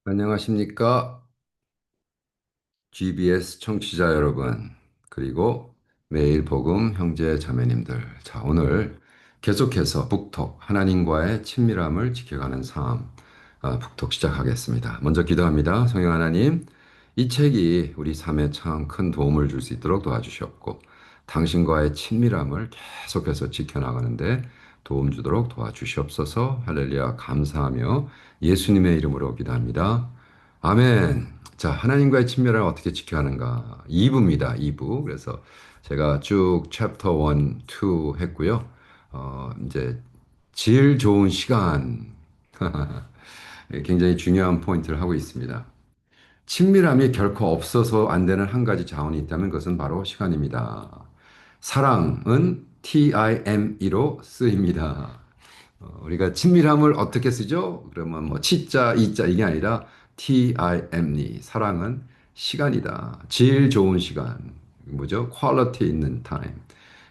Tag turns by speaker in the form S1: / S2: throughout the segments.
S1: 안녕하십니까? GBS 청취자 여러분, 그리고 매일 복음 형제 자매님들. 자, 오늘 계속해서 북톡, 하나님과의 친밀함을 지켜가는 삶, 북톡 시작하겠습니다. 먼저 기도합니다. 성령 하나님, 이 책이 우리 삶에 참 큰 도움을 줄 수 있도록 도와주시옵고, 당신과의 친밀함을 계속해서 지켜나가는데 도움 주도록 도와주시옵소서. 할렐루야, 감사하며 예수님의 이름으로 기도합니다. 아멘. 자, 하나님과의 친밀함을 어떻게 지켜야 하는가? 2부입니다. 2부. 그래서 제가 쭉 챕터 1, 2 했고요. 이제 질 좋은 시간. 굉장히 중요한 포인트를 하고 있습니다. 친밀함이 결코 없어서 안 되는 한 가지 자원이 있다면 그것은 바로 시간입니다. 사랑은 TIME로 쓰입니다. 우리가 친밀함을 어떻게 쓰죠? 그러면 뭐 치자, 이자 이게 아니라 TIME. 사랑은 시간이다. 질 좋은 시간. 뭐죠? 퀄리티 있는 타임.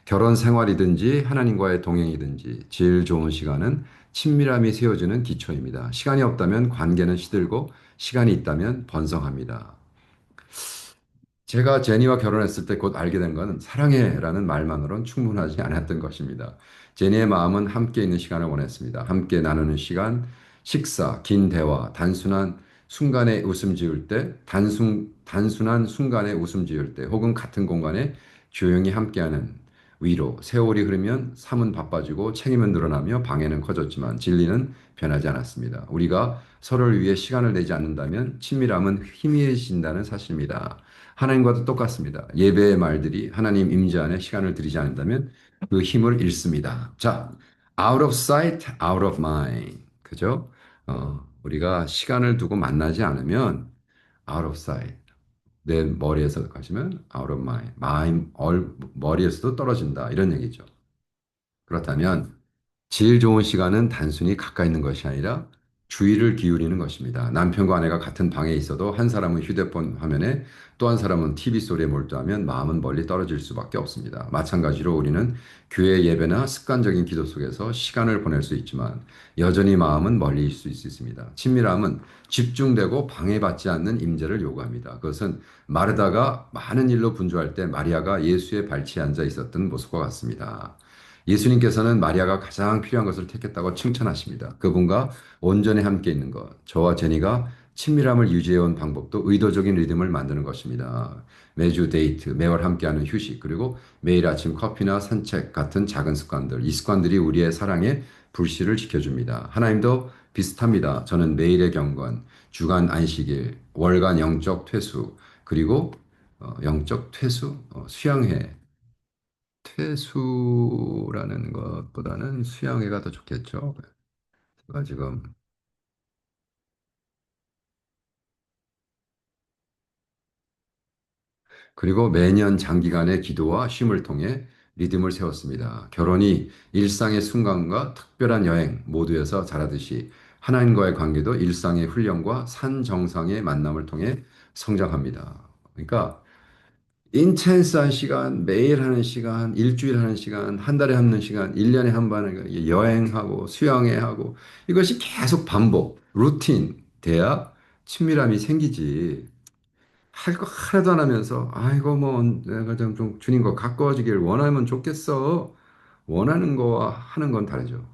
S1: 결혼 생활이든지 하나님과의 동행이든지 질 좋은 시간은 친밀함이 세워지는 기초입니다. 시간이 없다면 관계는 시들고 시간이 있다면 번성합니다. 제가 제니와 결혼했을 때 곧 알게 된 것은 사랑해라는 말만으로는 충분하지 않았던 것입니다. 제니의 마음은 함께 있는 시간을 원했습니다. 함께 나누는 시간, 식사, 긴 대화, 단순한 순간에 웃음 지을 때, 단순한 순간에 웃음 지을 때, 혹은 같은 공간에 조용히 함께하는 위로. 세월이 흐르면 삶은 바빠지고 책임은 늘어나며 방해는 커졌지만 진리는 변하지 않았습니다. 우리가 서로를 위해 시간을 내지 않는다면 친밀함은 희미해진다는 사실입니다. 하나님과도 똑같습니다. 예배의 말들이 하나님 임재 안에 시간을 들이지 않는다면 그 힘을 잃습니다. 자, out of sight, out of mind. 그죠? 우리가 시간을 두고 만나지 않으면 out of sight. 내 머리에서 가시면 out of mind. 머리에서도 떨어진다. 이런 얘기죠. 그렇다면 제일 좋은 시간은 단순히 가까이 있는 것이 아니라 주의를 기울이는 것입니다. 남편과 아내가 같은 방에 있어도 한 사람은 휴대폰 화면에 또 한 사람은 TV 소리에 몰두하면 마음은 멀리 떨어질 수밖에 없습니다. 마찬가지로 우리는 교회 예배나 습관적인 기도 속에서 시간을 보낼 수 있지만 여전히 마음은 멀리 있을 수 있습니다. 친밀함은 집중되고 방해받지 않는 임재를 요구합니다. 그것은 마르다가 많은 일로 분주할 때 마리아가 예수의 발치에 앉아 있었던 모습과 같습니다. 예수님께서는 마리아가 가장 필요한 것을 택했다고 칭찬하십니다. 그분과 온전히 함께 있는 것. 저와 제니가 친밀함을 유지해온 방법도 의도적인 리듬을 만드는 것입니다. 매주 데이트, 매월 함께하는 휴식, 그리고 매일 아침 커피나 산책 같은 작은 습관들. 이 습관들이 우리의 사랑의 불씨를 지켜줍니다. 하나님도 비슷합니다. 저는 매일의 경건, 주간 안식일, 월간 영적 퇴수, 그리고 영적 퇴수, 수양회, 퇴수라는 것보다는 수양회가 더 좋겠죠. 제가 지금 그리고 매년 장기간의 기도와 쉼을 통해 리듬을 세웠습니다. 결혼이 일상의 순간과 특별한 여행 모두에서 자라듯이 하나님과의 관계도 일상의 훈련과 산 정상의 만남을 통해 성장합니다. 그러니까 인텐스한 시간, 매일 하는 시간, 일주일 하는 시간, 한 달에 하는 시간, 1년에 한 번 여행하고 수영회 하고 이것이 계속 반복, 루틴 돼야 친밀함이 생기지. 할 거 하나도 안 하면서 아이고 뭐 내가 좀 주님 거 가까워지길 원하면 좋겠어. 원하는 거와 하는 건 다르죠.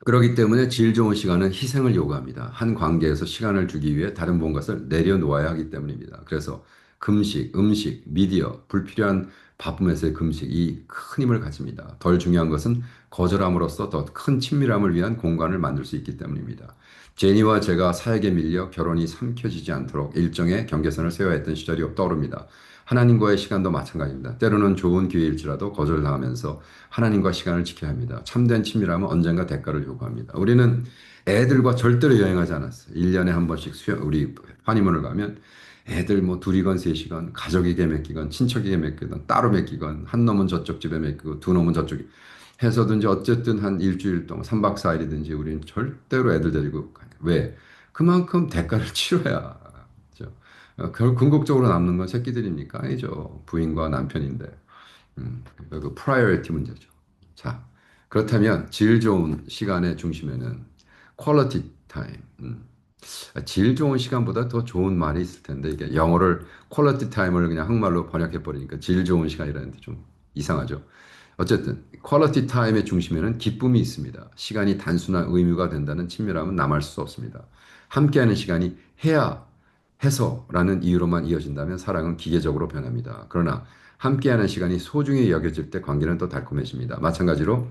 S1: 그렇기 때문에 질 좋은 시간은 희생을 요구합니다. 한 관계에서 시간을 주기 위해 다른 무엇을 내려놓아야 하기 때문입니다. 그래서 금식, 음식, 미디어, 불필요한 바쁨에서의 금식이 큰 힘을 가집니다. 덜 중요한 것은 거절함으로써 더 큰 친밀함을 위한 공간을 만들 수 있기 때문입니다. 제니와 제가 사역에 밀려 결혼이 삼켜지지 않도록 일정의 경계선을 세워야 했던 시절이 떠오릅니다. 하나님과의 시간도 마찬가지입니다. 때로는 좋은 기회일지라도 거절당하면서 하나님과 시간을 지켜야 합니다. 참된 친밀함은 언젠가 대가를 요구합니다. 우리는 애들과 절대로 여행하지 않았어요. 1년에 한 번씩 우리 한니문을 가면 애들 뭐 둘이건 셋이건 가족에게 맡기건 친척에게 맡기건 따로 맡기건 한 놈은 저쪽 집에 맡기고 두 놈은 저쪽에 해서든지 어쨌든 한 일주일 동안 3박 4일이든지 우리는 절대로 애들 데리고 가요. 왜? 그만큼 대가를 치러야. 그죠? 궁극적으로 남는 건 새끼들입니까? 아니죠. 부인과 남편인데. 그 프라이어리티 문제죠. 자, 그렇다면 질 좋은 시간의 중심에는 quality time. 질 좋은 시간보다 더 좋은 말이 있을 텐데 이게 영어를 quality time을 그냥 한국말로 번역해 버리니까 질 좋은 시간이라는데 좀 이상하죠. 어쨌든 퀄리티 타임의 중심에는 기쁨이 있습니다. 시간이 단순한 의무가 된다는 친밀함은 남할 수 없습니다. 함께하는 시간이 해야 해서라는 이유로만 이어진다면 사랑은 기계적으로 변합니다. 그러나 함께하는 시간이 소중히 여겨질 때 관계는 또 달콤해집니다. 마찬가지로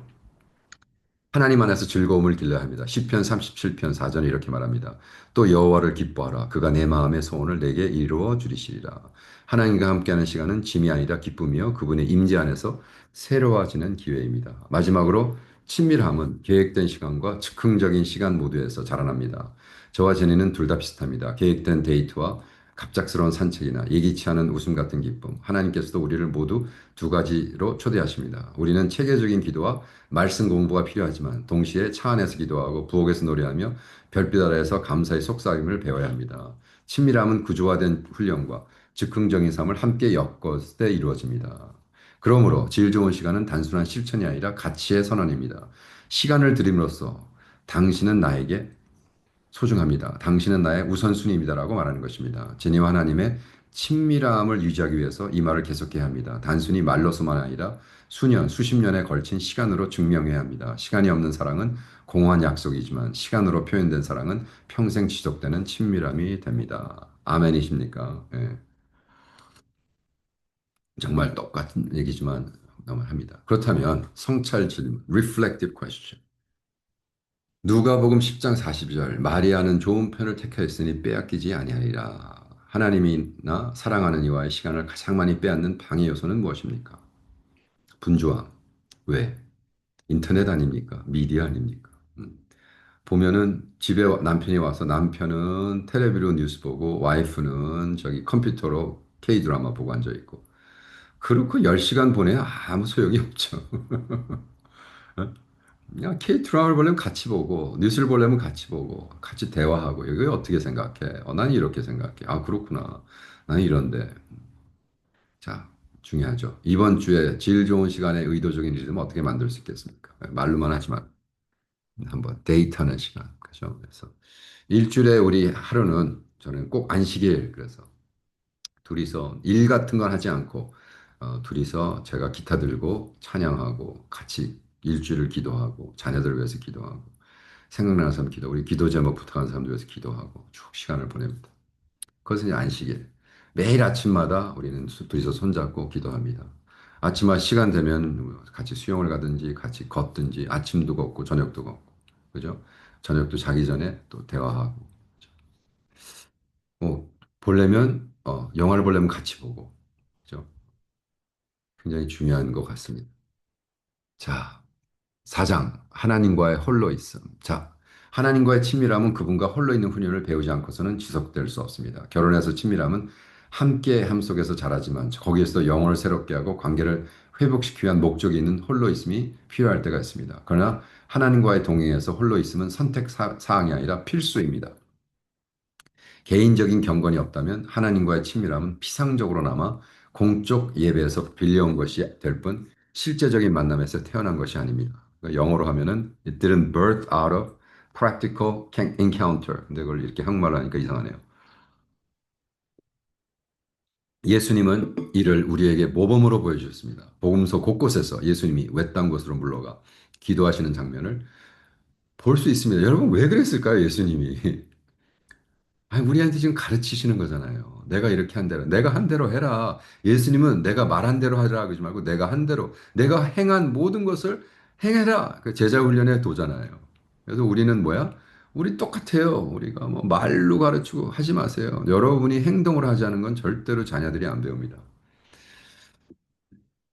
S1: 하나님 안에서 즐거움을 길러야 합니다. 시편 37편 4절에 이렇게 말합니다. 또 여호와를 기뻐하라. 그가 내 마음의 소원을 내게 이루어 주리시리라. 하나님과 함께하는 시간은 짐이 아니라 기쁨이요 그분의 임재 안에서 새로워지는 기회입니다. 마지막으로 친밀함은 계획된 시간과 즉흥적인 시간 모두에서 자라납니다. 저와 제니는 둘 다 비슷합니다. 계획된 데이트와 갑작스러운 산책이나 예기치 않은 웃음 같은 기쁨. 하나님께서도 우리를 모두 두 가지로 초대하십니다. 우리는 체계적인 기도와 말씀 공부가 필요하지만 동시에 차 안에서 기도하고 부엌에서 노래하며 별빛 아래에서 감사의 속삭임을 배워야 합니다. 친밀함은 구조화된 훈련과 즉흥적인 삶을 함께 엮었을 때 이루어집니다. 그러므로 질 좋은 시간은 단순한 실천이 아니라 가치의 선언입니다. 시간을 드림으로써 당신은 나에게 소중합니다. 당신은 나의 우선순위입니다라고 말하는 것입니다. 제니와 하나님의 친밀함을 유지하기 위해서 이 말을 계속해야 합니다. 단순히 말로서만 아니라 수년, 수십 년에 걸친 시간으로 증명해야 합니다. 시간이 없는 사랑은 공허한 약속이지만 시간으로 표현된 사랑은 평생 지속되는 친밀함이 됩니다. 아멘이십니까? 예. 정말 똑같은 얘기지만 너무 합니다. 그렇다면 성찰 질문, reflective question. 누가복음 10장 42절 마리아는 좋은 편을 택하였으니 빼앗기지 아니하리라. 하나님이나 사랑하는 이와의 시간을 가장 많이 빼앗는 방해 요소는 무엇입니까? 분주함. 왜? 인터넷 아닙니까? 미디어 아닙니까? 보면은 집에 남편이 와서 남편은 텔레비로 뉴스 보고 와이프는 저기 컴퓨터로 K 드라마 보고 앉아 있고 그렇고 10시간 보내야 아무 소용이 없죠. 그냥 K 드라마를 보려면 같이 보고 뉴스를 보려면 같이 보고 같이 대화하고 이거 어떻게 생각해? 난 이렇게 생각해. 아 그렇구나. 나는 이런데. 자, 중요하죠. 이번 주에 질 좋은 시간에 의도적인 리듬 어떻게 만들 수 있겠습니까? 말로만 하지만 한번 데이트하는 시간. 그죠? 그래서 일주일에 우리 하루는 저는 꼭 안식일 그래서 둘이서 일 같은 건 하지 않고 둘이서 제가 기타 들고 찬양하고 같이 일주일을 기도하고 자녀들을 위해서 기도하고 생각나는 사람 기도, 우리 기도 제목 부탁하는 사람들 위해서 기도하고 쭉 시간을 보냅니다. 그것은 이제 안식일. 매일 아침마다 우리는 둘이서 손잡고 기도합니다. 아침마다 시간 되면 같이 수영을 가든지 같이 걷든지 아침도 걷고 저녁도 걷고 그죠? 저녁도 자기 전에 또 대화하고 보려면 영화를 보려면 같이 보고 그죠? 굉장히 중요한 것 같습니다. 자, 4장 하나님과의 홀로 있음. 자, 하나님과의 친밀함은 그분과 홀로 있는 훈련을 배우지 않고서는 지속될 수 없습니다. 결혼해서 친밀함은 함께 함 속에서 자라지만 거기에서 영혼을 새롭게 하고 관계를 회복시키기 위한 목적이 있는 홀로 있음이 필요할 때가 있습니다. 그러나 하나님과의 동행에서 홀로 있음은 선택 사항이 아니라 필수입니다. 개인적인 경건이 없다면 하나님과의 친밀함은 피상적으로 남아 공적 예배에서 빌려온 것이 될 뿐 실제적인 만남에서 태어난 것이 아닙니다. 그러니까 영어로 하면은 it didn't birth out of practical encounter. 근데 그걸 이렇게 한국말로 하니까 이상하네요. 예수님은 이를 우리에게 모범으로 보여주셨습니다. 복음서 곳곳에서 예수님이 외딴 곳으로 물러가 기도하시는 장면을 볼 수 있습니다. 여러분 왜 그랬을까요, 예수님이? 아니, 우리한테 지금 가르치시는 거잖아요. 내가 이렇게 한 대로, 내가 한 대로 해라. 예수님은 내가 말한 대로 하라 그러지 말고 내가 한 대로, 내가 행한 모든 것을 행해라. 그 제자 훈련의 도잖아요. 그래서 우리는 뭐야? 우리 똑같아요. 우리가 뭐 말로 가르치고 하지 마세요. 여러분이 행동을 하지 않은 건 절대로 자녀들이 안 배웁니다.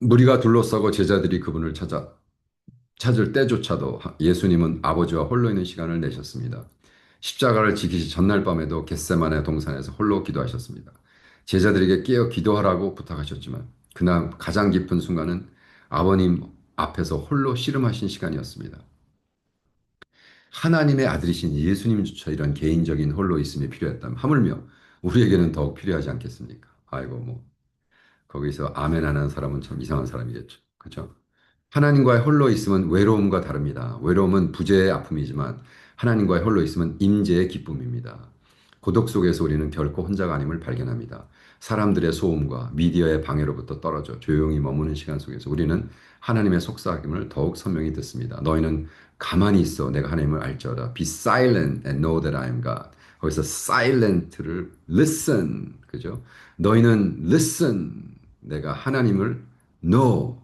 S1: 무리가 둘러싸고 제자들이 그분을 찾을 때조차도 예수님은 아버지와 홀로 있는 시간을 내셨습니다. 십자가를 지키시 전날 밤에도 겟세마네 동산에서 홀로 기도하셨습니다. 제자들에게 깨어 기도하라고 부탁하셨지만 그날 가장 깊은 순간은 아버님 앞에서 홀로 씨름하신 시간이었습니다. 하나님의 아들이신 예수님조차 이런 개인적인 홀로 있음이 필요했다면 하물며 우리에게는 더욱 필요하지 않겠습니까? 아이고 뭐 거기서 아멘 안 하는 사람은 참 이상한 사람이겠죠. 그렇죠? 하나님과의 홀로 있음은 외로움과 다릅니다. 외로움은 부재의 아픔이지만 하나님과의 홀로 있음은 임재의 기쁨입니다. 고독 속에서 우리는 결코 혼자가 아님을 발견합니다. 사람들의 소음과 미디어의 방해로부터 떨어져 조용히 머무는 시간 속에서 우리는 하나님의 속삭임을 더욱 선명히 듣습니다. 너희는 가만히 있어 내가 하나님을 알지어다. Be silent and know that I am God. 거기서 silent를 listen, 그죠? 너희는 listen, 내가 하나님을 know.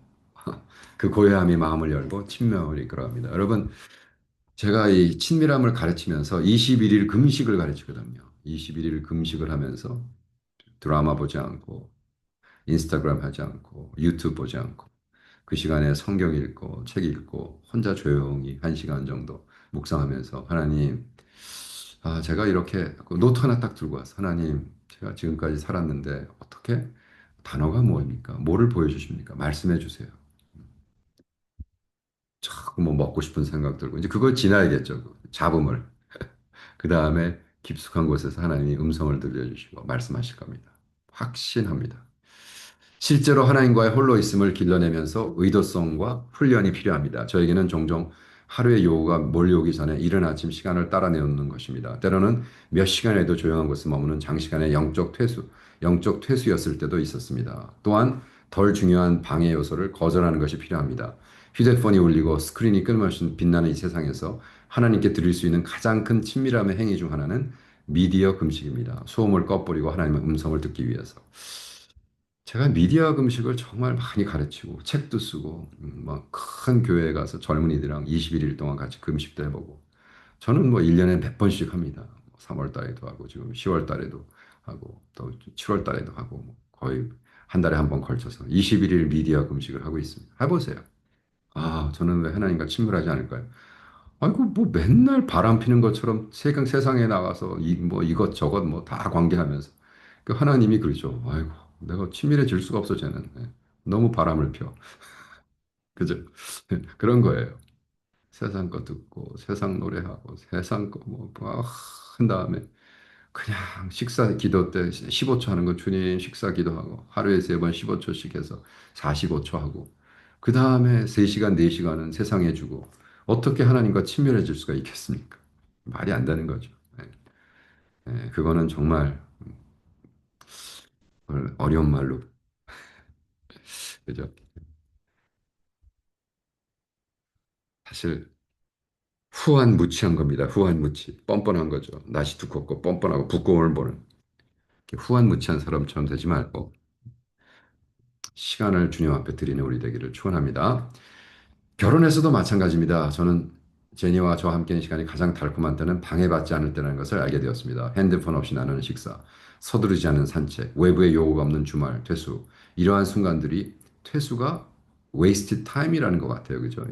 S1: 그 고요함이 마음을 열고 친밀함을 이끌어갑니다. 여러분, 제가 이 친밀함을 가르치면서 21일 금식을 가르치거든요. 21일 금식을 하면서 드라마 보지 않고 인스타그램 하지 않고 유튜브 보지 않고 그 시간에 성경 읽고 책 읽고 혼자 조용히 1시간 정도 묵상하면서 하나님, 제가 이렇게 그 노트 하나 딱 들고 와서 하나님, 제가 지금까지 살았는데 어떻게 단어가 뭐입니까? 뭐를 보여주십니까? 말씀해 주세요. 자꾸 뭐 먹고 싶은 생각 들고 이제 그걸 지나야겠죠. 그 잡음을. 그 다음에 깊숙한 곳에서 하나님이 음성을 들려주시고 말씀하실 겁니다. 확신합니다. 실제로 하나님과의 홀로 있음을 길러내면서 의도성과 훈련이 필요합니다. 저에게는 종종 하루의 요구가 몰려오기 전에 이른 아침 시간을 따라 내놓는 것입니다. 때로는 몇 시간에도 조용한 곳에 머무는 장시간의 영적 퇴수였을 때도 있었습니다. 또한 덜 중요한 방해 요소를 거절하는 것이 필요합니다. 휴대폰이 울리고 스크린이 끊임없이 빛나는 이 세상에서 하나님께 드릴 수 있는 가장 큰 친밀함의 행위 중 하나는 미디어 금식입니다. 소음을 꺼버리고 하나님의 음성을 듣기 위해서. 제가 미디어 금식을 정말 많이 가르치고 책도 쓰고 막큰 교회에 가서 젊은이들이랑 21일 동안 같이 금식도 해보고 저는 뭐 1년에 몇 번씩 합니다. 3월 달에도 하고 지금 10월 달에도 하고 또 7월 달에도 하고 뭐 거의 한 달에 한 번 걸쳐서 21일 미디어 금식을 하고 있습니다. 해보세요. 저는 왜 하나님과 친밀하지 않을까요? 아이고, 뭐 맨날 바람 피는 것처럼 세상에 나가서 뭐 이것저것 뭐 다 관계하면서. 그 하나님이 그러죠. 아이고, 내가 친밀해질 수가 없어, 쟤는. 예. 너무 바람을 펴. 그죠? 그런 거예요. 세상 거 듣고, 세상 노래하고, 세상 거 한 다음에 그냥 식사 기도 때 15초 하는 거 주님 식사 기도하고 하루에 3번 15초씩 해서 45초 하고 그 다음에 3시간, 4시간은 세상에 주고 어떻게 하나님과 친밀해질 수가 있겠습니까? 말이 안 되는 거죠. 예, 그거는 정말 어려운 말로 그죠? 사실 후한무치한 겁니다. 후한무치 뻔뻔한 거죠. 날씨 두껍고 뻔뻔하고 부끄러움을 보는 후한무치한 사람처럼 되지 말고 시간을 주님 앞에 드리는 우리 되기를 축원합니다. 결혼에서도 마찬가지입니다. 저는 제니와 저와 함께하는 시간이 가장 달콤한 때는 방해받지 않을 때라는 것을 알게 되었습니다. 핸드폰 없이 나누는 식사, 서두르지 않은 산책, 외부의 요구가 없는 주말, 퇴수. 이러한 순간들이 퇴수가 wasted time이라는 것 같아요. 그죠?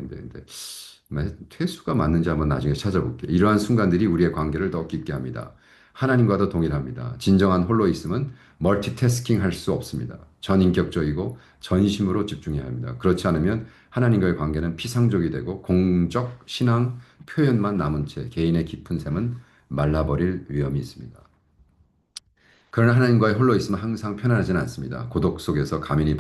S1: 퇴수가 맞는지 한번 나중에 찾아볼게요. 이러한 순간들이 우리의 관계를 더 깊게 합니다. 하나님과도 동일합니다. 진정한 홀로 있음은 멀티태스킹 할 수 없습니다. 전인격적이고 전심으로 집중해야 합니다. 그렇지 않으면 하나님과의 관계는 피상적이 되고 공적 신앙 표현만 남은 채 개인의 깊은 샘은 말라버릴 위험이 있습니다. 그러나 하나님과의 홀로 있으면 항상 편안하지는 않습니다. 고독 속에서 가면이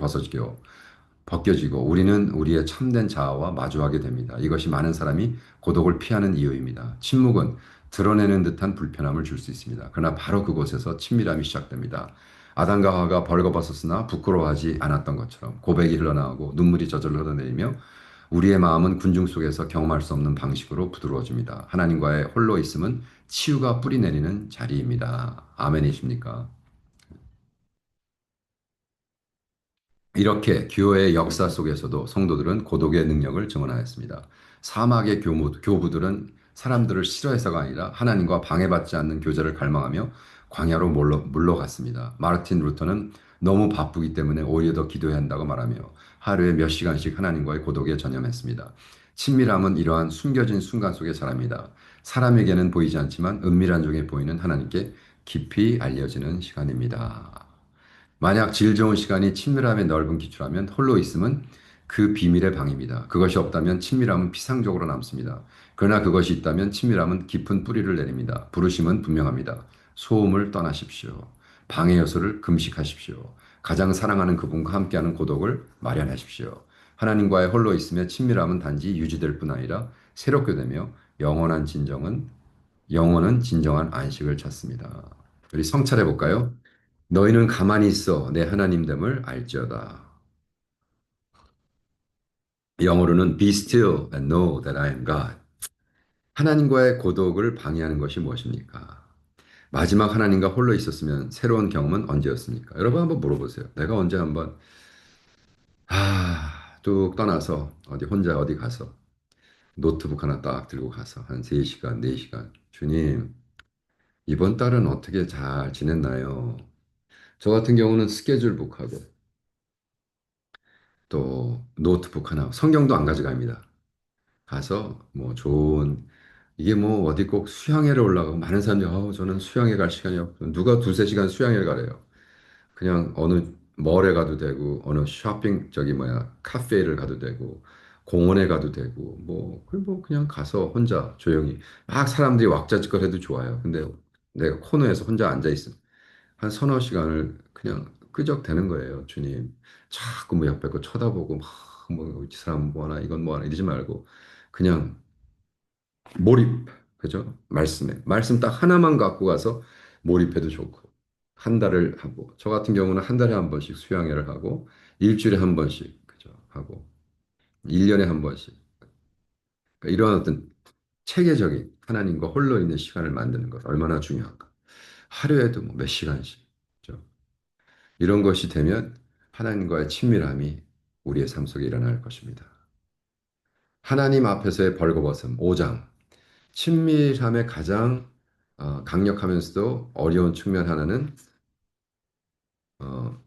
S1: 벗겨지고 우리는 우리의 참된 자아와 마주하게 됩니다. 이것이 많은 사람이 고독을 피하는 이유입니다. 침묵은 드러내는 듯한 불편함을 줄 수 있습니다. 그러나 바로 그곳에서 친밀함이 시작됩니다. 아담과 하와가 벌거벗었으나 부끄러워하지 않았던 것처럼 고백이 흘러나오고 눈물이 저절로 흘러내리며 우리의 마음은 군중 속에서 경험할 수 없는 방식으로 부드러워집니다. 하나님과의 홀로 있음은 치유가 뿌리 내리는 자리입니다. 아멘이십니까? 이렇게 교회의 역사 속에서도 성도들은 고독의 능력을 증언하였습니다. 사막의 교부들은 사람들을 싫어해서가 아니라 하나님과 방해받지 않는 교제를 갈망하며 광야로 물러갔습니다. 마르틴 루터는 너무 바쁘기 때문에 오히려 더 기도해야 한다고 말하며 하루에 몇 시간씩 하나님과의 고독에 전념했습니다. 친밀함은 이러한 숨겨진 순간 속의 사람이다. 사람에게는 보이지 않지만 은밀한 중에 보이는 하나님께 깊이 알려지는 시간입니다. 만약 질 좋은 시간이 친밀함의 넓은 기초라면 홀로 있음은 그 비밀의 방입니다. 그것이 없다면 친밀함은 피상적으로 남습니다. 그러나 그것이 있다면 친밀함은 깊은 뿌리를 내립니다. 부르심은 분명합니다. 소음을 떠나십시오. 방해 요소를 금식하십시오. 가장 사랑하는 그분과 함께하는 고독을 마련하십시오. 하나님과의 홀로 있음의 친밀함은 단지 유지될 뿐 아니라 새롭게 되며 영혼은 진정한 안식을 찾습니다. 우리 성찰해 볼까요? 너희는 가만히 있어 내 하나님됨을 알지어다. 영어로는 Be still and know that I am God. 하나님과의 고독을 방해하는 것이 무엇입니까? 마지막 하나님과 홀로 있었으면 새로운 경험은 언제였습니까? 여러분 한번 물어보세요. 내가 언제 한번 뚝 떠나서 어디 혼자 어디 가서 노트북 하나 딱 들고 가서 한 3시간, 4시간 주님, 이번 달은 어떻게 잘 지냈나요? 저 같은 경우는 스케줄북하고 또 노트북 하나, 성경도 안 가져갑니다. 가서 뭐 좋은 이게 뭐 어디 꼭 수양회를 올라가고 많은 사람들이 저는 수양회 갈 시간이 없고 누가 두세 시간 수양회 가래요. 그냥 어느 몰에 가도 되고 어느 쇼핑 저기 뭐야 카페를 가도 되고 공원에 가도 되고 뭐 그냥 가서 혼자 조용히 막 사람들이 왁자지껄 해도 좋아요. 근데 내가 코너에서 혼자 앉아 있으면 한 서너 시간을 그냥 끄적대는 거예요. 주님 자꾸 뭐 옆에 거 쳐다보고 막뭐이 사람 뭐 하나 이건 뭐 하나 이러지 말고 그냥 몰입, 그죠? 말씀 딱 하나만 갖고 가서 몰입해도 좋고, 한 달을 하고, 저 같은 경우는 한 달에 한 번씩 수양회를 하고, 일주일에 한 번씩, 그죠? 하고, 1년에 한 번씩. 그러니까 이러한 어떤 체계적인 하나님과 홀로 있는 시간을 만드는 것, 얼마나 중요한가. 하루에도 뭐 몇 시간씩, 그죠? 이런 것이 되면 하나님과의 친밀함이 우리의 삶 속에 일어날 것입니다. 하나님 앞에서의 벌거벗음, 5장. 친밀함의 가장 강력하면서도 어려운 측면 하나는 어,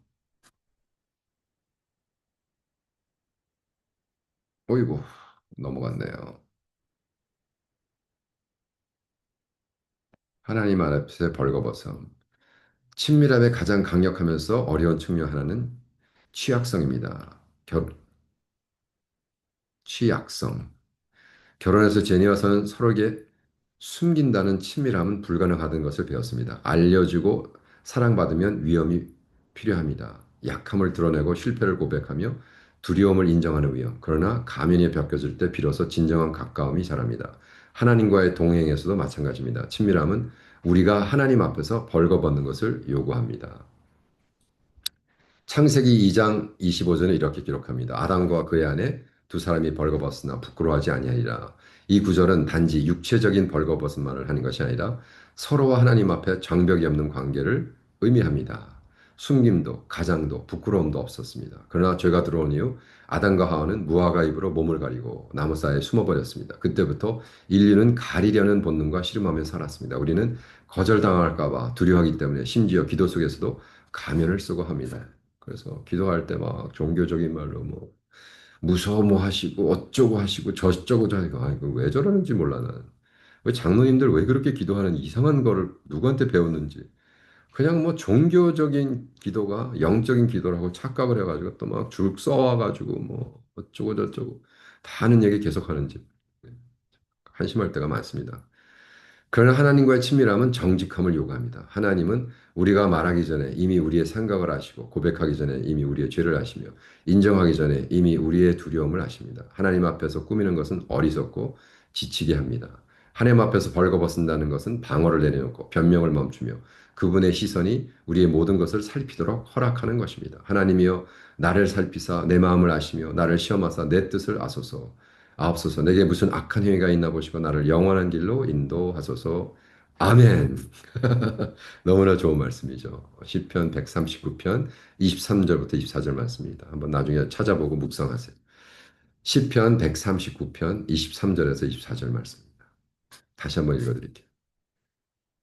S1: 어이구 넘어갔네요. 하나님 앞에서 벌거벗음. 친밀함의 가장 강력하면서 어려운 측면 하나는 취약성입니다. 취약성. 결혼해서 제니와서는 서로에게 숨긴다는 친밀함은 불가능하다는 것을 배웠습니다. 알려주고 사랑받으면 위험이 필요합니다. 약함을 드러내고 실패를 고백하며 두려움을 인정하는 위험. 그러나 가면이 벗겨질 때 비로소 진정한 가까움이 자랍니다. 하나님과의 동행에서도 마찬가지입니다. 친밀함은 우리가 하나님 앞에서 벌거벗는 것을 요구합니다. 창세기 2장 25절에 이렇게 기록합니다. 아담과 그의 아내 두 사람이 벌거벗으나 부끄러워하지 아니하리라. 이 구절은 단지 육체적인 벌거벗음만을 하는 것이 아니라 서로와 하나님 앞에 장벽이 없는 관계를 의미합니다. 숨김도 가장도 부끄러움도 없었습니다. 그러나 죄가 들어온 이후 아담과 하와는 무화과 잎으로 몸을 가리고 나무 사이에 숨어버렸습니다. 그때부터 인류는 가리려는 본능과 씨름하며 살았습니다. 우리는 거절당할까 봐 두려워하기 때문에 심지어 기도 속에서도 가면을 쓰고 합니다. 그래서 기도할 때 막 종교적인 말로 뭐 무서워 뭐 하시고 어쩌고 하시고 저쩌고 저쩌고 이거 왜 저러는지 몰라 나는. 왜 장로님들 왜 그렇게 기도하는 이상한 거를 누구한테 배웠는지. 그냥 뭐 종교적인 기도가 영적인 기도라고 착각을 해가지고 또 막 줄 써와가지고 뭐 어쩌고 저쩌고 다 하는 얘기 계속하는지 한심할 때가 많습니다. 그러나 하나님과의 친밀함은 정직함을 요구합니다. 하나님은 우리가 말하기 전에 이미 우리의 생각을 아시고 고백하기 전에 이미 우리의 죄를 아시며 인정하기 전에 이미 우리의 두려움을 아십니다. 하나님 앞에서 꾸미는 것은 어리석고 지치게 합니다. 하나님 앞에서 벌거벗는다는 것은 방어를 내려놓고 변명을 멈추며 그분의 시선이 우리의 모든 것을 살피도록 허락하는 것입니다. 하나님이여 나를 살피사 내 마음을 아시며 나를 시험하사 내 뜻을 아소서. 아옵소서 내게 무슨 악한 행위가 있나 보시고 나를 영원한 길로 인도하소서. 아멘. 너무나 좋은 말씀이죠. 시편 139편 23절부터 24절 말씀입니다. 한번 나중에 찾아보고 묵상하세요. 시편 139편 23절에서 24절 말씀입니다. 다시 한번 읽어드릴게요.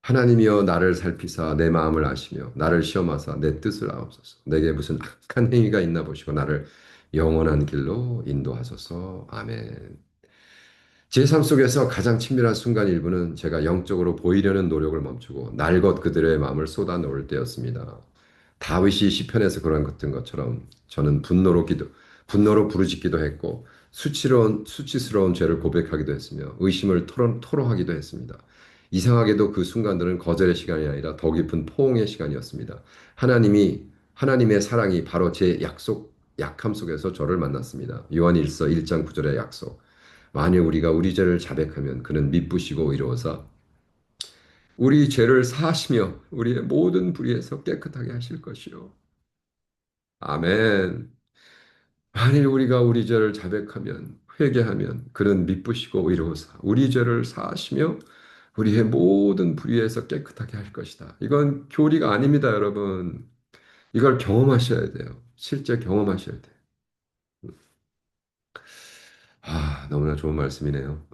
S1: 하나님이여 나를 살피사 내 마음을 아시며 나를 시험하사 내 뜻을 아옵소서. 내게 무슨 악한 행위가 있나 보시고 나를 영원한 길로 인도하소서. 아멘. 제 삶 속에서 가장 친밀한 순간 일부는 제가 영적으로 보이려는 노력을 멈추고 날 것 그들의 마음을 쏟아 놓을 때였습니다. 다윗이 시편에서 그런 것처럼 저는 분노로 부르짖기도 했고 수치스러운 죄를 고백하기도 했으며 의심을 토로하기도 했습니다. 이상하게도 그 순간들은 거절의 시간이 아니라 더 깊은 포옹의 시간이었습니다. 하나님의 사랑이 바로 제 약함 속에서 저를 만났습니다. 요한 1서 1장 9절의 약속. 만일 우리가 우리 죄를 자백하면 그는 미쁘시고 의로워서 우리 죄를 사하시며 우리의 모든 불의에서 깨끗하게 하실 것이요. 아멘. 만일 우리가 우리 죄를 자백하면 회개하면 그는 미쁘시고 의로우사 우리 죄를 사하시며 우리의 모든 불의에서 깨끗하게 할 것이다. 이건 교리가 아닙니다, 여러분. 이걸 경험하셔야 돼요. 실제 경험하셔야 돼요. 너무나 좋은 말씀이네요.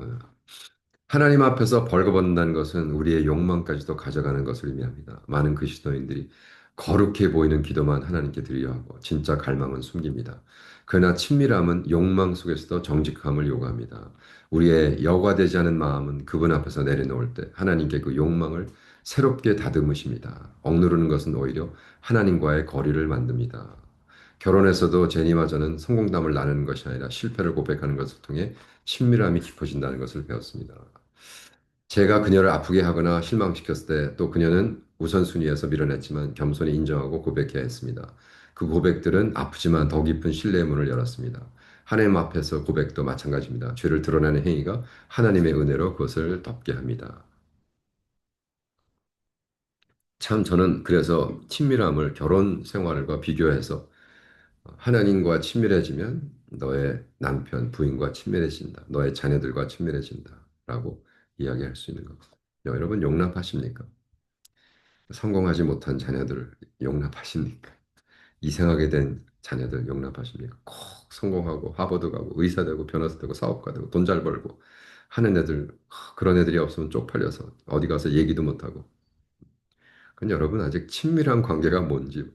S1: 하나님 앞에서 벌거벗는다는 것은 우리의 욕망까지도 가져가는 것을 의미합니다. 많은 그리스도인들이 거룩해 보이는 기도만 하나님께 드리려 하고 진짜 갈망은 숨깁니다. 그러나 친밀함은 욕망 속에서도 정직함을 요구합니다. 우리의 여과되지 않은 마음은 그분 앞에서 내려놓을 때 하나님께 그 욕망을 새롭게 다듬으십니다. 억누르는 것은 오히려 하나님과의 거리를 만듭니다. 결혼에서도 제니와 저는 성공담을 나누는 것이 아니라 실패를 고백하는 것을 통해 친밀함이 깊어진다는 것을 배웠습니다. 제가 그녀를 아프게 하거나 실망시켰을 때 또 그녀는 우선순위에서 밀어냈지만 겸손히 인정하고 고백해야 했습니다. 그 고백들은 아프지만 더 깊은 신뢰의 문을 열었습니다. 하나님 앞에서 고백도 마찬가지입니다. 죄를 드러내는 행위가 하나님의 은혜로 그것을 덮게 합니다. 참 저는 그래서 친밀함을 결혼 생활과 비교해서 하나님과 친밀해지면 너의 남편, 부인과 친밀해진다. 너의 자녀들과 친밀해진다. 라고 이야기할 수 있는 겁니다. 여러분 용납하십니까? 성공하지 못한 자녀들을 용납하십니까? 이상하게 된 자녀들 용납하십니까? 꼭 성공하고 하버드 가고 의사 되고 변호사 되고 사업가 되고 돈 잘 벌고 하는 애들 그런 애들이 없으면 쪽팔려서 어디 가서 얘기도 못하고 그건 여러분 아직 친밀한 관계가 뭔지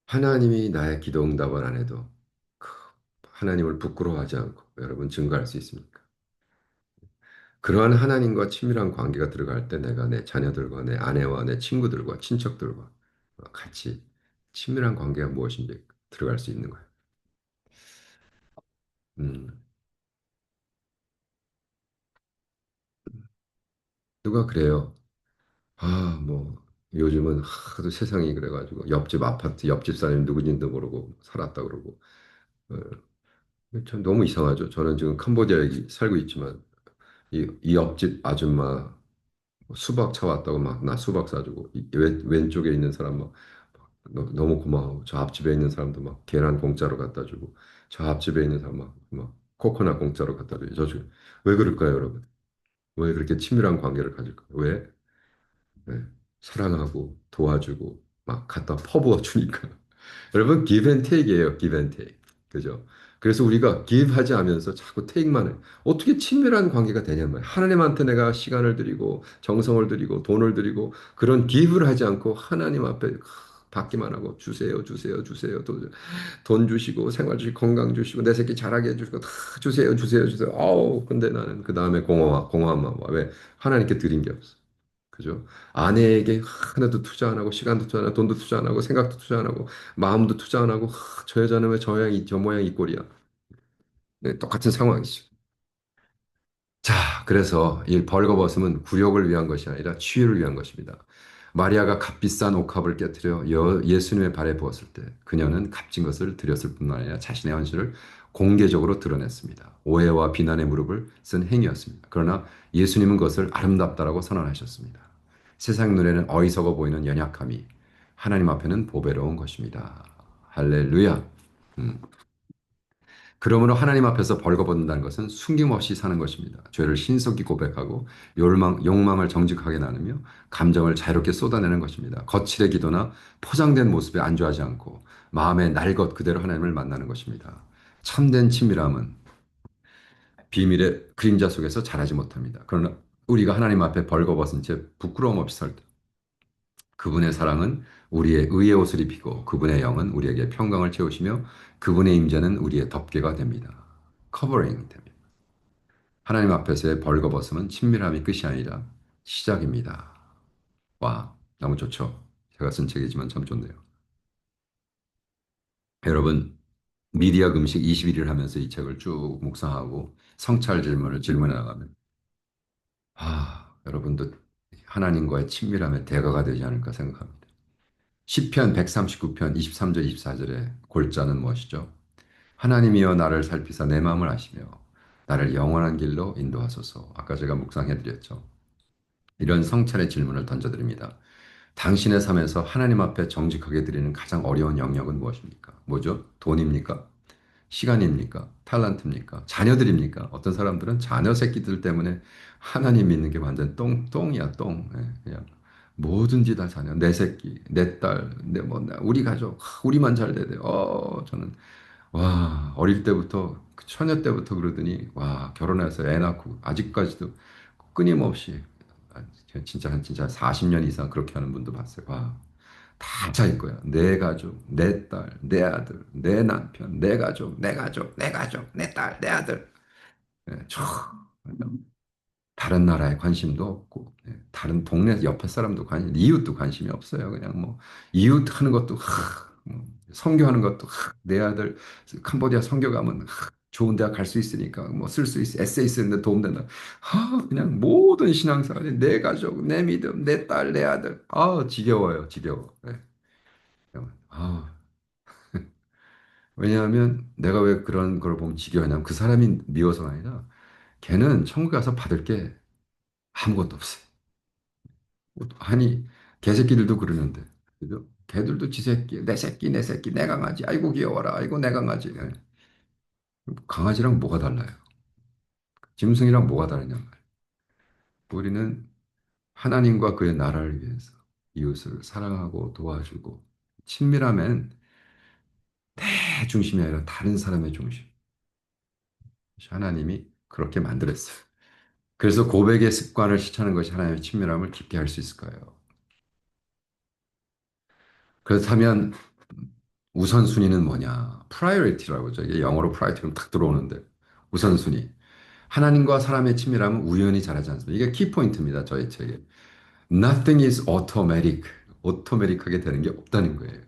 S1: 하나님이 나의 기도 응답을 안 해도 그 하나님을 부끄러워하지 않고 여러분 증거할 수 있습니까? 그러한 하나님과 친밀한 관계가 들어갈 때 내가 내 자녀들과 내 아내와 내 친구들과 친척들과 같이 친밀한 관계가 무엇인지 들어갈 수 있는 거예요. 음, 누가 그래요? 뭐 요즘은 하도 세상이 그래가지고 옆집 아파트 옆집 사람이 누구인지도 모르고 살았다 그러고 어, 참 너무 이상하죠. 저는 지금 캄보디아에 살고 있지만 이 옆집 아줌마 수박 차왔다고 막 나 수박 사주고 왼쪽에 있는 사람 막 너무 고마워. 저 앞집에 있는 사람도 막 계란 공짜로 갖다 주고 저 앞집에 있는 사람 막 코코넛 공짜로 갖다 줘요. 저 지금 왜 그럴까요, 여러분? 왜 그렇게 친밀한 관계를 가질까요? 왜? 네. 사랑하고 도와주고 막 갖다 퍼부어 주니까. 여러분 give and take예요. give and take. 그죠? 그래서 우리가 give 하지 않으면서 자꾸 take만 해. 어떻게 친밀한 관계가 되냐는 말이에요. 하나님한테 내가 시간을 드리고 정성을 드리고 돈을 드리고 그런 give를 하지 않고 하나님 앞에 받기만 하고 주세요, 주세요, 주세요. 돈 주시고 생활 주시고 건강 주시고 내 새끼 잘하게 해주시고 다 주세요, 주세요, 주세요. 근데 나는 그 다음에 공허함만 와. 왜? 하나님께 드린 게 없어. 그죠? 아내에게 하나도 투자 안 하고 시간도 투자 안 하고 돈도 투자 안 하고 생각도 투자 안 하고 마음도 투자 안 하고 저 여자는 왜 저 모양 이 꼴이야? 네, 똑같은 상황이죠. 자, 그래서 이 벌거벗음은 굴욕을 위한 것이 아니라 치유를 위한 것입니다. 마리아가 값비싼 옥합을 깨뜨려 예수님의 발에 부었을 때 그녀는 값진 것을 드렸을 뿐만 아니라 자신의 헌신을 공개적으로 드러냈습니다. 오해와 비난의 무릎을 쓴 행위였습니다. 그러나 예수님은 그것을 아름답다라고 선언하셨습니다. 세상 눈에는 어리석어 보이는 연약함이 하나님 앞에는 보배로운 것입니다. 할렐루야. 음. 그러므로 하나님 앞에서 벌거벗는다는 것은 숨김없이 사는 것입니다. 죄를 신속히 고백하고 욕망을 정직하게 나누며 감정을 자유롭게 쏟아내는 것입니다. 거칠의 기도나 포장된 모습에 안주하지 않고 마음의 날 것 그대로 하나님을 만나는 것입니다. 참된 친밀함은 비밀의 그림자 속에서 자라지 못합니다. 그러나 우리가 하나님 앞에 벌거벗은 채 부끄러움 없이 살 때 그분의 사랑은 우리의 의의 옷을 입히고 그분의 영은 우리에게 평강을 채우시며 그분의 임재는 우리의 덮개가 됩니다. 커버링 됩니다. 하나님 앞에서의 벌거벗음은 친밀함이 끝이 아니라 시작입니다. 와, 너무 좋죠? 제가 쓴 책이지만 참 좋네요. 여러분, 미디어 금식 21일 하면서 이 책을 쭉 묵상하고 성찰 질문을 질문해 나가면 여러분도 하나님과의 친밀함의 대가가 되지 않을까 생각합니다. 시편 139편 23절 24절의 골자는 무엇이죠? 하나님이여 나를 살피사 내 마음을 아시며 나를 영원한 길로 인도하소서. 아까 제가 묵상해 드렸죠. 이런 성찰의 질문을 던져드립니다. 당신의 삶에서 하나님 앞에 정직하게 드리는 가장 어려운 영역은 무엇입니까? 뭐죠? 돈입니까? 시간입니까? 탤런트입니까? 자녀들입니까? 어떤 사람들은 자녀 새끼들 때문에 하나님 믿는 게 완전 똥이야, 똥. 예, 그냥 뭐든지 다 자녀, 내 새끼, 내 딸, 우리 가족, 우리만 잘 돼야 돼. 저는 와, 어릴 때부터, 그 처녀 때부터 그러더니, 와, 결혼해서 애 낳고, 아직까지도 끊임없이, 아, 진짜 40년 이상 그렇게 하는 분도 봤어요. 와, 다 자기 거야. 내 가족, 내 딸, 내 아들, 내 남편, 내 가족, 내 가족, 내 가족, 내 딸, 내 아들. 예, 다른 나라에 관심도 없고, 다른 동네 옆에 사람도 이웃도 관심이 없어요. 그냥 뭐, 이웃 하는 것도, 선교하는 것도, 내 아들 캄보디아 선교 가면, 좋은 대학 갈 수 있으니까, 뭐, 쓸 수 있어. 에세이 쓰는데 도움된다. 그냥 모든 신앙생활이 내 가족, 내 믿음, 내 딸, 내 아들. 지겨워요, 지겨워. 네. 아, 왜냐하면 내가 왜 그런 걸 보면 지겨워하냐면 그 사람이 미워서가 아니라 걔는 천국 가서 받을 게 아무것도 없어요. 아니, 개새끼들도 그러는데. 그죠? 걔들도 지 새끼, 내 새끼, 내 새끼, 내 강아지. 아이고 귀여워라. 아이고 내 강아지. 강아지랑 뭐가 달라요? 짐승이랑 뭐가 다르냐 말이에요. 우리는 하나님과 그의 나라를 위해서 이웃을 사랑하고 도와주고 친밀함엔 내 중심이 아니라 다른 사람의 중심. 하나님이 그렇게 만들었어요. 그래서 고백의 습관을 실천하는 것이 하나님의 친밀함을 깊게 할 수 있을 거예요. 그렇다면 우선순위는 뭐냐? priority라고 하죠. 이게 영어로 priority로 탁 들어오는데 우선순위. 하나님과 사람의 친밀함은 우연히 자라지 않습니다. 이게 키포인트입니다. 저희 책에. Nothing is automatic. 오토매틱하게 되는 게 없다는 거예요.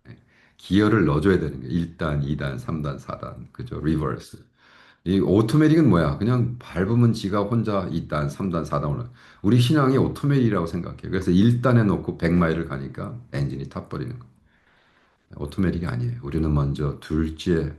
S1: 네. 기여를 넣어줘야 되는 거예요. 1단, 2단, 3단, 4단. 그죠? 리버스. 이 오토매틱은 뭐야? 그냥 밟으면 지가 혼자 2단, 3단, 4단 오는. 우리 신앙이 오토매틱이라고 생각해요. 그래서 1단에 놓고 100마일을 가니까 엔진이 타버리는 거. 오토매틱이 아니에요. 우리는 먼저 둘째,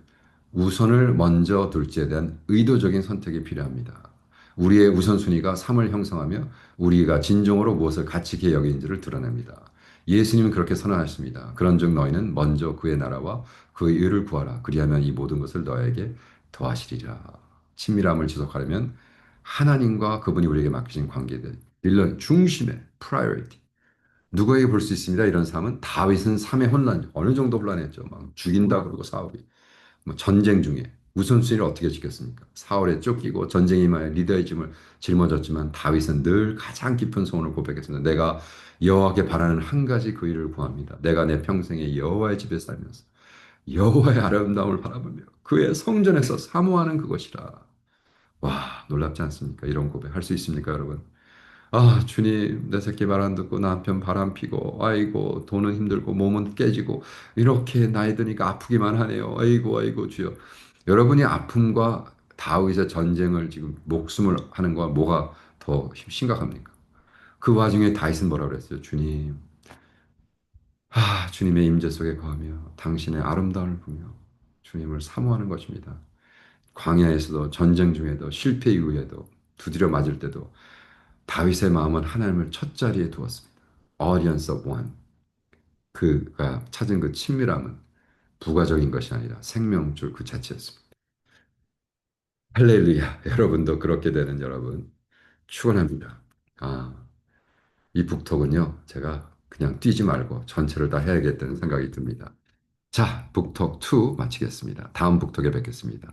S1: 우선을 먼저 둘째에 대한 의도적인 선택이 필요합니다. 우리의 우선순위가 삶을 형성하며 우리가 진정으로 무엇을 가치 있게 여기는지를 드러냅니다. 예수님은 그렇게 선언하십니다. 그런즉 너희는 먼저 그의 나라와 그의 의를 구하라. 그리하면 이 모든 것을 너에게 더하시리라. 친밀함을 지속하려면 하나님과 그분이 우리에게 맡기신 관계들, 일론 중심의 priority. 누구에게 볼 수 있습니다. 이런 삶은 다윗은 삶의 혼란, 어느 정도 혼란했죠. 막 죽인다 그러고 사울이 뭐 전쟁 중에 우선순위를 어떻게 지켰습니까? 사울에 쫓기고 전쟁이 임하여 리더의 짐을 짊어졌지만 다윗은 늘 가장 깊은 소원을 고백했습니다. 내가 여호와께 바라는 한 가지 그 일을 구합니다. 내가 내 평생에 여호와의 집에 살면서 여호와의 아름다움을 바라보며 그의 성전에서 사모하는 그것이라. 와, 놀랍지 않습니까? 이런 고백 할 수 있습니까, 여러분? 주님, 내 새끼 말 안 듣고 남편 바람 피고, 아이고, 돈은 힘들고, 몸은 깨지고, 이렇게 나이 드니까 아프기만 하네요. 아이고, 아이고, 주여. 여러분이 아픔과 다윗의 전쟁을 지금 목숨을 하는 거와 뭐가 더 심각합니까? 그 와중에 다윗은 뭐라 그랬어요? 주님, 주님의 임재 속에 거하며 당신의 아름다움을 보며 주님을 사모하는 것입니다. 광야에서도 전쟁 중에도 실패 이후에도 두드려 맞을 때도 다윗의 마음은 하나님을 첫 자리에 두었습니다. Audience of one. 그가 찾은 그 친밀함은 부가적인 것이 아니라 생명줄 그 자체였습니다. 할렐루야. 여러분도 그렇게 되는 여러분 축원합니다. 아, 이 북톡은요. 제가 그냥 뛰지 말고 전체를 다 해야겠다는 생각이 듭니다. 자, 북톡 2 마치겠습니다. 다음 북톡에 뵙겠습니다.